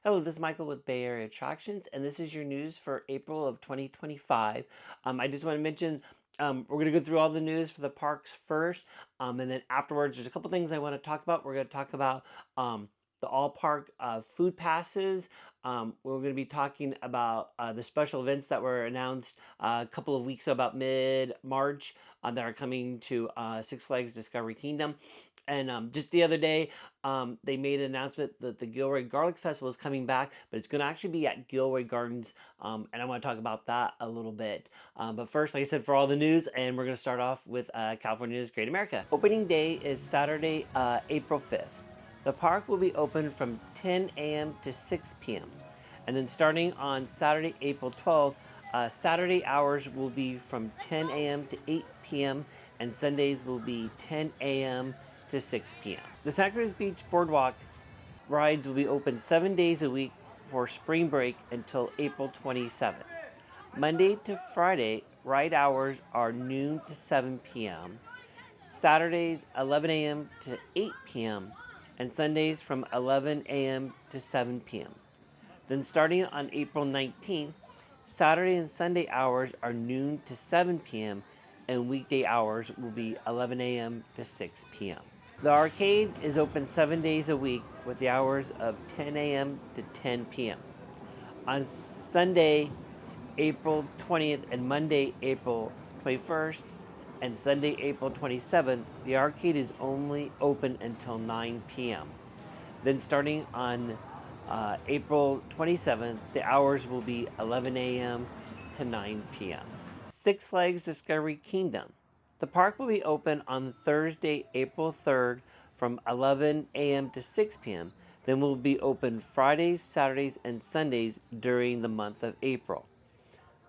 Hello, this is Michael with Bay Area Attractions, and this is your news for April of 2025. I just want to mention we're going to go through all the news for the parks first, and then afterwards, there's a couple things I want to talk about. We're going to talk about the all park food passes. We're going to be talking about the special events that were announced a couple of weeks ago, about mid-March, that are coming to Six Flags Discovery Kingdom. And just the other day, they made an announcement that the Gilroy Garlic Festival is coming back, but it's going to actually be at Gilroy Gardens, and I want to talk about that a little bit. But first, like I said, for all the news, and we're going to start off with California's Great America. Opening day is Saturday, April 5th. The park will be open from 10 a.m. to 6 p.m. And then starting on Saturday, April 12th, Saturday hours will be from 10 a.m. to 8 p.m. and Sundays will be 10 a.m. to 6 p.m. The Santa Cruz Beach Boardwalk rides will be open 7 days a week for spring break until April 27th. Monday to Friday, ride hours are noon to 7 p.m. Saturdays 11 a.m. to 8 p.m. and Sundays from 11 a.m. to 7 p.m. Then starting on April 19th, Saturday and Sunday hours are noon to 7 p.m. and weekday hours will be 11 a.m. to 6 p.m. The arcade is open 7 days a week with the hours of 10 a.m. to 10 p.m. On Sunday, April 20th and Monday, April 21st and Sunday, April 27th, the arcade is only open until 9 p.m. Then starting on April 27th, the hours will be 11 a.m. to 9 p.m. Six Flags Discovery Kingdom. The park will be open on Thursday, April 3rd from 11 a.m. to 6 p.m. Then will be open Fridays, Saturdays, and Sundays during the month of April.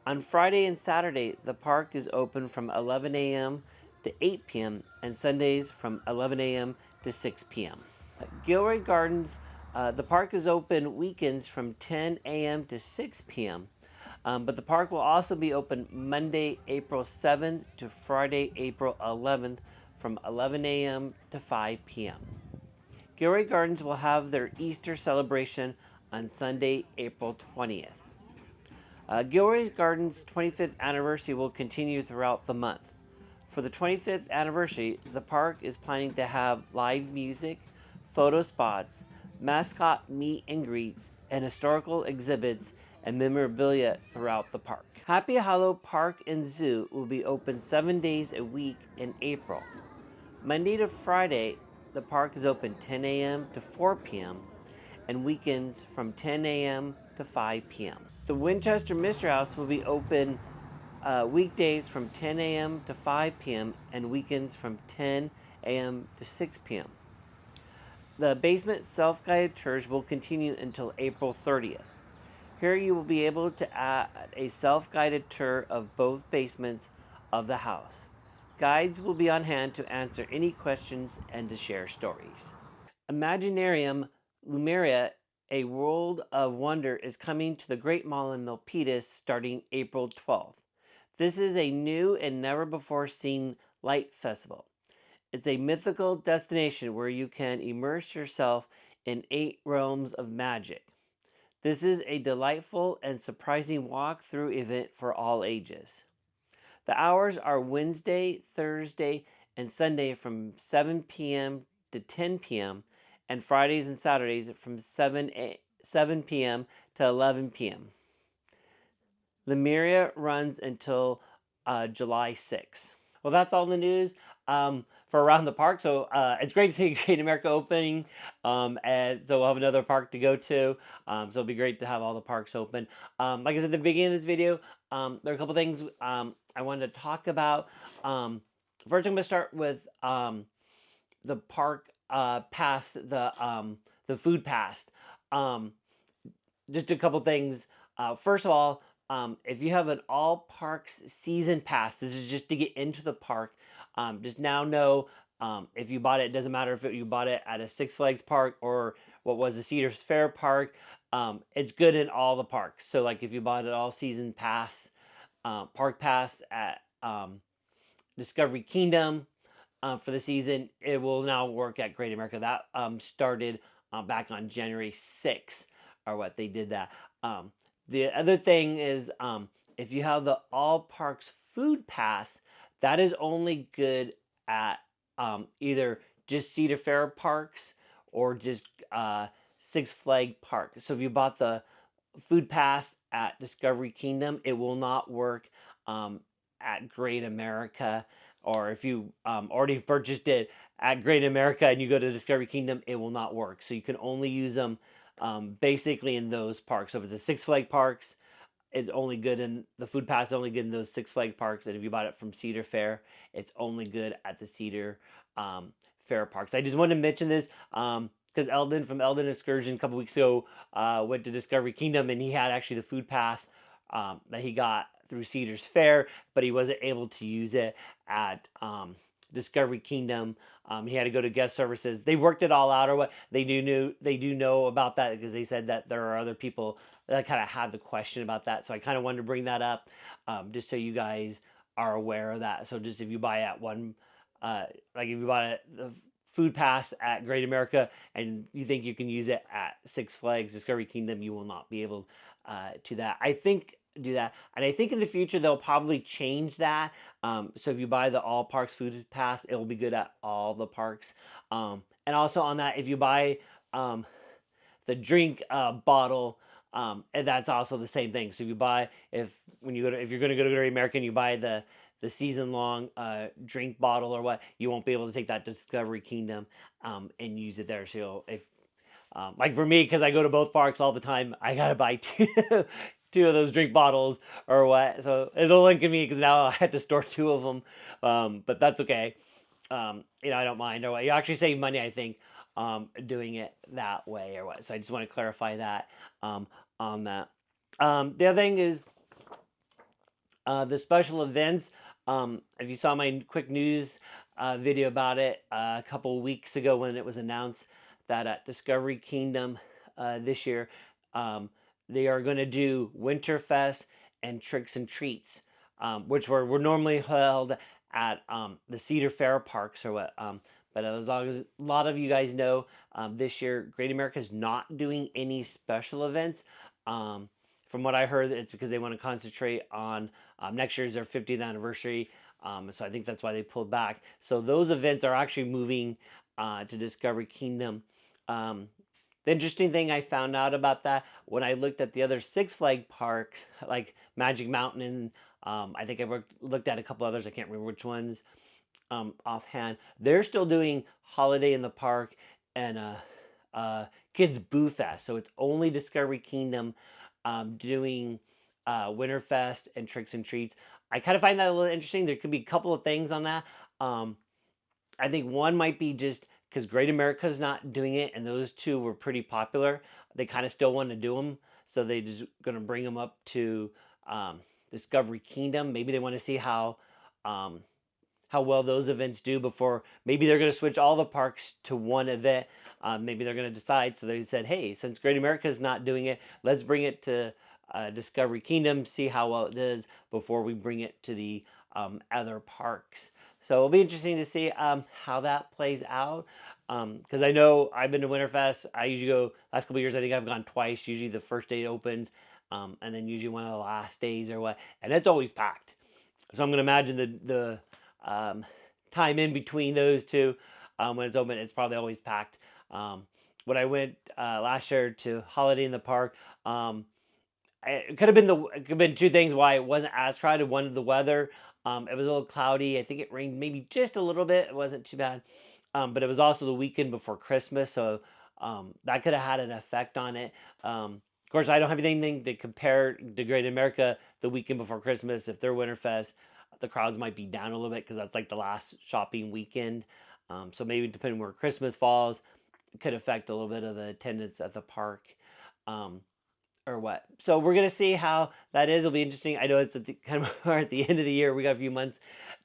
On Friday and Saturday, the park is open from 11 a.m. to 8 p.m. and Sundays from 11 a.m. to 6 p.m. Gilroy Gardens, the park is open weekends from 10 a.m. to 6 p.m. But the park will also be open Monday, April 7th to Friday, April 11th from 11 a.m. to 5 p.m. Gilroy Gardens will have their Easter celebration on Sunday, April 20th. Gilroy Gardens' 25th anniversary will continue throughout the month. For the 25th anniversary, the park is planning to have live music, photo spots, mascot meet and greets, and historical exhibits and memorabilia throughout the park. Happy Hollow Park and Zoo will be open 7 days a week in April. Monday to Friday, the park is open 10 a.m. to 4 p.m. and weekends from 10 a.m. to 5 p.m. The Winchester Mystery House will be open weekdays from 10 a.m. to 5 p.m. and weekends from 10 a.m. to 6 p.m. The basement self-guided tours will continue until April 30th. Here you will be able to add a self-guided tour of both basements of the house. Guides will be on hand to answer any questions and to share stories. Imaginarium Lumeria, a World of Wonder, is coming to the Great Mall in Milpitas starting April 12th. This is a new and never-before-seen light festival. It's a mythical destination where you can immerse yourself in 8 realms of magic. This is a delightful and surprising walk-through event for all ages. The hours are Wednesday, Thursday, and Sunday from 7 p.m. to 10 p.m. and Fridays and Saturdays from 7 p.m. to 11 p.m. Lemuria runs until July 6th. Well, that's all the news for around the park. So it's great to see Great America opening, and so we'll have another park to go to. So it'll be great to have all the parks open. Like I said at the beginning of this video, there are a couple things I wanted to talk about. First, I'm going to start with the park pass, the food pass. Just a couple things. First of all, if you have an all parks season pass, this is just to get into the park. Just now know if you bought it, it doesn't matter if you bought it at a Six Flags park or what was a Cedars Fair park. It's good in all the parks. So like if you bought an all season pass, park pass at Discovery Kingdom for the season, it will now work at Great America. That started back on January 6th. or what they did that. The other thing is, if you have the All Parks Food Pass, that is only good at either just Cedar Fair parks or just Six Flag Park. So if you bought the Food Pass at Discovery Kingdom, it will not work at Great America. Or if you already purchased it at Great America and you go to Discovery Kingdom, it will not work. So you can only use them basically in those parks. So if it's a Six Flag Parks, it's only good in the Food Pass is only good in those Six Flag Parks. And if you bought it from Cedar Fair, it's only good at the Cedar Fair parks. I just wanted to mention this because Eldon from Eldon Excursion a couple weeks ago went to Discovery Kingdom, and he had actually the Food Pass that he got through Cedars Fair, but he wasn't able to use it at Discovery Kingdom. He had to go to guest services. They worked it all out, or what they do know about that, because they said that there are other people that kind of had the question about that. So I kind of wanted to bring that up, just so you guys are aware of that. So just if you buy at one, like if you buy the Food Pass at Great America and you think you can use it at Six Flags Discovery Kingdom, you will not be able to that. I think do that, and I think in the future they'll probably change that. So if you buy the All Parks Food Pass, it will be good at all the parks. And also on that, if you buy the drink bottle, and that's also the same thing. So if you buy if you're going to go to Great American, you buy the season long drink bottle or what, you won't be able to take that to Discovery Kingdom and use it there. So if like for me, because I go to both parks all the time, I gotta buy two of those drink bottles or what. So it's a little inconvenient because now I had to store two of them, but that's okay. I don't mind or what. You actually save money, I think, doing it that way or what. So I just want to clarify that on that. The other thing is the special events. If you saw my quick news video about it a couple weeks ago when it was announced that at Discovery Kingdom this year, they are going to do Winterfest and Tricks and Treats, which were normally held at the Cedar Fair parks or what. But as long as a lot of you guys know, this year Great America is not doing any special events. From what I heard, it's because they want to concentrate on next year's their 50th anniversary. So I think that's why they pulled back. So those events are actually moving to Discovery Kingdom. The interesting thing I found out about that when I looked at the other Six Flag parks, like Magic Mountain, and I think I looked at a couple others. I can't remember which ones offhand. They're still doing Holiday in the Park and Kids Boo Fest. So it's only Discovery Kingdom doing Winterfest and Tricks and Treats. I kind of find that a little interesting. There could be a couple of things on that. I think one might be just because Great America's not doing it, and those two were pretty popular. They kind of still want to do them, so they just going to bring them up to Discovery Kingdom. Maybe they want to see how well those events do before. Maybe they're going to switch all the parks to one event. Maybe they're going to decide. So they said, hey, since Great America's not doing it, let's bring it to Discovery Kingdom, see how well it does before we bring it to the other parks. So it'll be interesting to see how that plays out. Because I know I've been to Winterfest. I usually go, last couple of years, I think I've gone twice. Usually the first day it opens, and then usually one of the last days or what. And it's always packed. So I'm going to imagine the time in between those two, when it's open, it's probably always packed. When I went last year to Holiday in the Park, it could have been two things why it wasn't as crowded. One of the weather. It was a little cloudy. I think it rained maybe just a little bit. It wasn't too bad. But it was also the weekend before Christmas, so that could have had an effect on it. Of course, I don't have anything to compare to Great America the weekend before Christmas. If they're Winterfest, the crowds might be down a little bit because that's like the last shopping weekend. So maybe depending where Christmas falls, it could affect a little bit of the attendance at the park. Or what. So we're gonna see how that is. It'll be interesting. I know it's kind of at the end of the year. We got a few months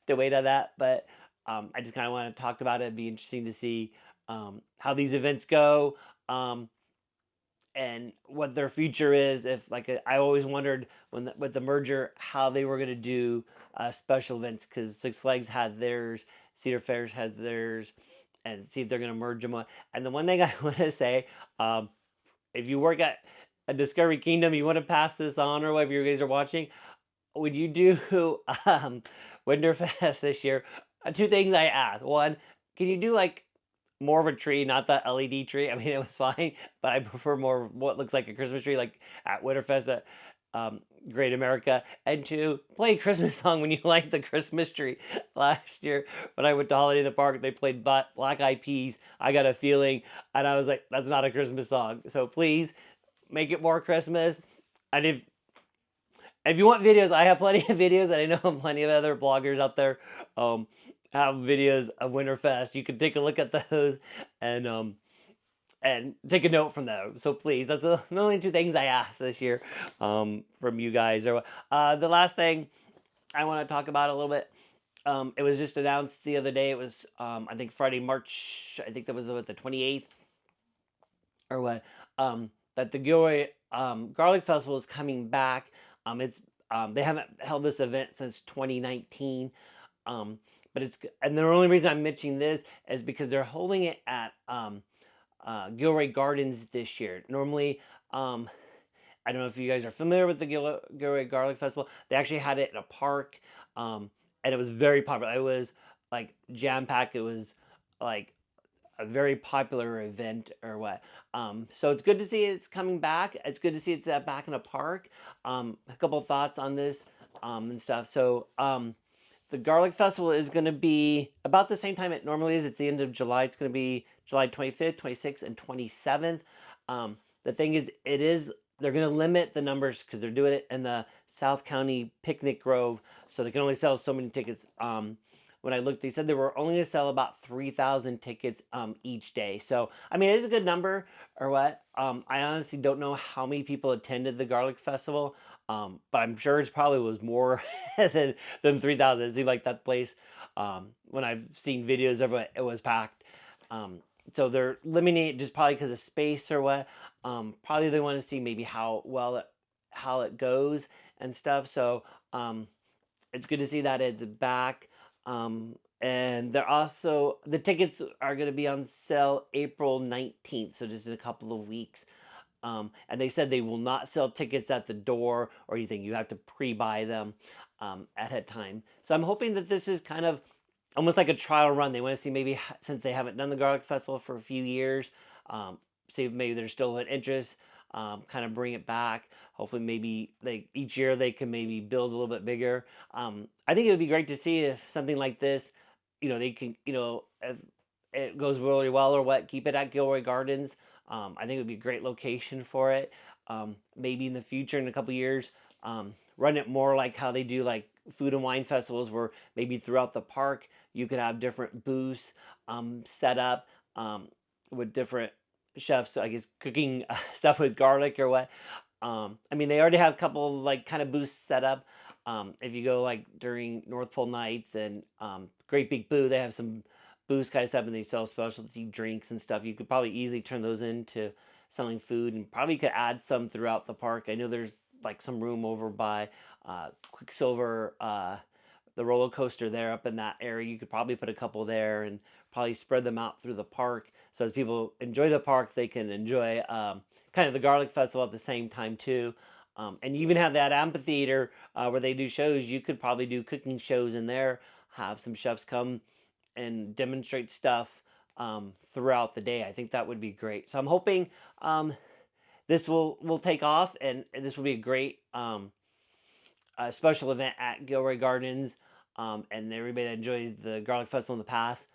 to wait on that, but I just kind of want to talk about it. It'd be interesting to see how these events go and what their future is. If I always wondered with the merger how they were gonna do special events because Six Flags had theirs, Cedar Fair's had theirs, and see if they're gonna merge them. And the one thing I want to say, if you work at Discovery Kingdom, you want to pass this on, or whatever you guys are watching, when you do Winterfest this year, two things I asked. One, can you do like more of a tree, not the LED tree? I mean, it was fine, but I prefer more what looks like a Christmas tree, like at Winterfest at Great America. And two, play a Christmas song when you light the Christmas tree. Last year, when I went to Holiday in the Park, they played Black Eyed Peas, I Got a Feeling, and I was like, that's not a Christmas song. So please make it more Christmas. And if you want videos, I have plenty of videos, and I know plenty of other bloggers out there um, have videos of Winterfest. You can take a look at those and take a note from them. So please, that's the only two things I asked this year from you guys. Or the last thing I want to talk about a little bit. It was just announced the other day. It was I think Friday, March. I think that was the 28th or what. That the Gilroy Garlic Festival is coming back. It's they haven't held this event since 2019. But it's, and the only reason I'm mentioning this is because they're holding it at Gilroy Gardens this year. Normally, I don't know if you guys are familiar with the Gilroy Garlic Festival. They actually had it in a park, and it was very popular. It was like jam packed. It was like a very popular event or what. So it's good to see it's coming back. It's good to see it's back in a park. A couple of thoughts on this and stuff. So the Garlic Festival is going to be about the same time it normally is. It's the end of July. It's going to be July 25th, 26th, and 27th. The thing is, they're going to limit the numbers because they're doing it in the South County Picnic Grove, so they can only sell so many tickets. When I looked, they said they were only going to sell about 3,000 tickets each day. So, I mean, it's a good number or what. I honestly don't know how many people attended the Garlic Festival, but I'm sure it probably was more than 3,000. It seemed like that place, when I've seen videos of it, it was packed. So they're limiting it just probably because of space or what. Probably they want to see maybe how it goes and stuff. So it's good to see that it's back. And they're also, the tickets are going to be on sale April 19th, so just in a couple of weeks. And they said they will not sell tickets at the door or anything. You have to pre-buy them at a time. So I'm hoping that this is kind of almost like a trial run. They want to see maybe, since they haven't done the Garlic Festival for a few years, see if maybe there's still an interest, kind of bring it back. Hopefully maybe each year they can maybe build a little bit bigger. I think it would be great to see if something like this, they can, if it goes really well or what, keep it at Gilroy Gardens. I think it would be a great location for it. Maybe in the future, in a couple years, run it more like how they do like food and wine festivals, where maybe throughout the park you could have different booths set up with different chefs, I guess, cooking stuff with garlic or what. I mean, they already have a couple like kind of booths set up. If you go like during North Pole nights and Great Big Boo, they have some booths kind of stuff, and they sell specialty drinks and stuff. You could probably easily turn those into selling food, and probably could add some throughout the park. I know there's like some room over by Quicksilver, the roller coaster there up in that area. You could probably put a couple there and probably spread them out through the park. So as people enjoy the park, they can enjoy kind of the Garlic Festival at the same time too. And you even have that amphitheater where they do shows. You could probably do cooking shows in there, have some chefs come and demonstrate stuff throughout the day. I think that would be great. So I'm hoping this will take off, and this will be a great special event at Gilroy Gardens, and everybody that enjoys the Garlic Festival in the past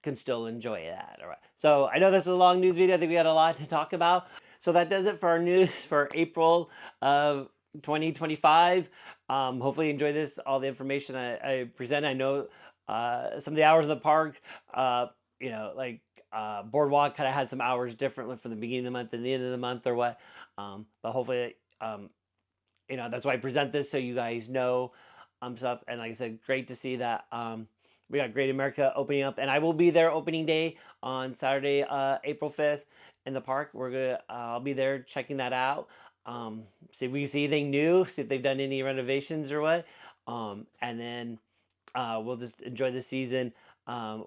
can still enjoy that. All right. So I know this is a long news video. I think we had a lot to talk about. So that does it for our news for April of 2025. Hopefully you enjoy this, all the information I present. I know some of the hours in the park, Boardwalk kind of had some hours differently from the beginning of the month and the end of the month or what. But hopefully, that's why I present this, so you guys know stuff. And like I said, great to see that we got Great America opening up, and I will be there opening day on Saturday, April 5th in the park. I'll be there checking that out. See if we see anything new, see if they've done any renovations or what. And then we'll just enjoy the season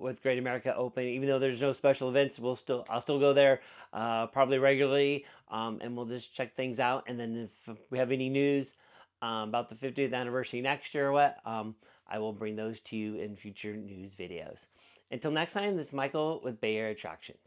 with Great America Open. Even though there's no special events, I'll still go there probably regularly, and we'll just check things out. And then if we have any news about the 50th anniversary next year or what, I will bring those to you in future news videos. Until next time, this is Michael with Bay Area Attractions.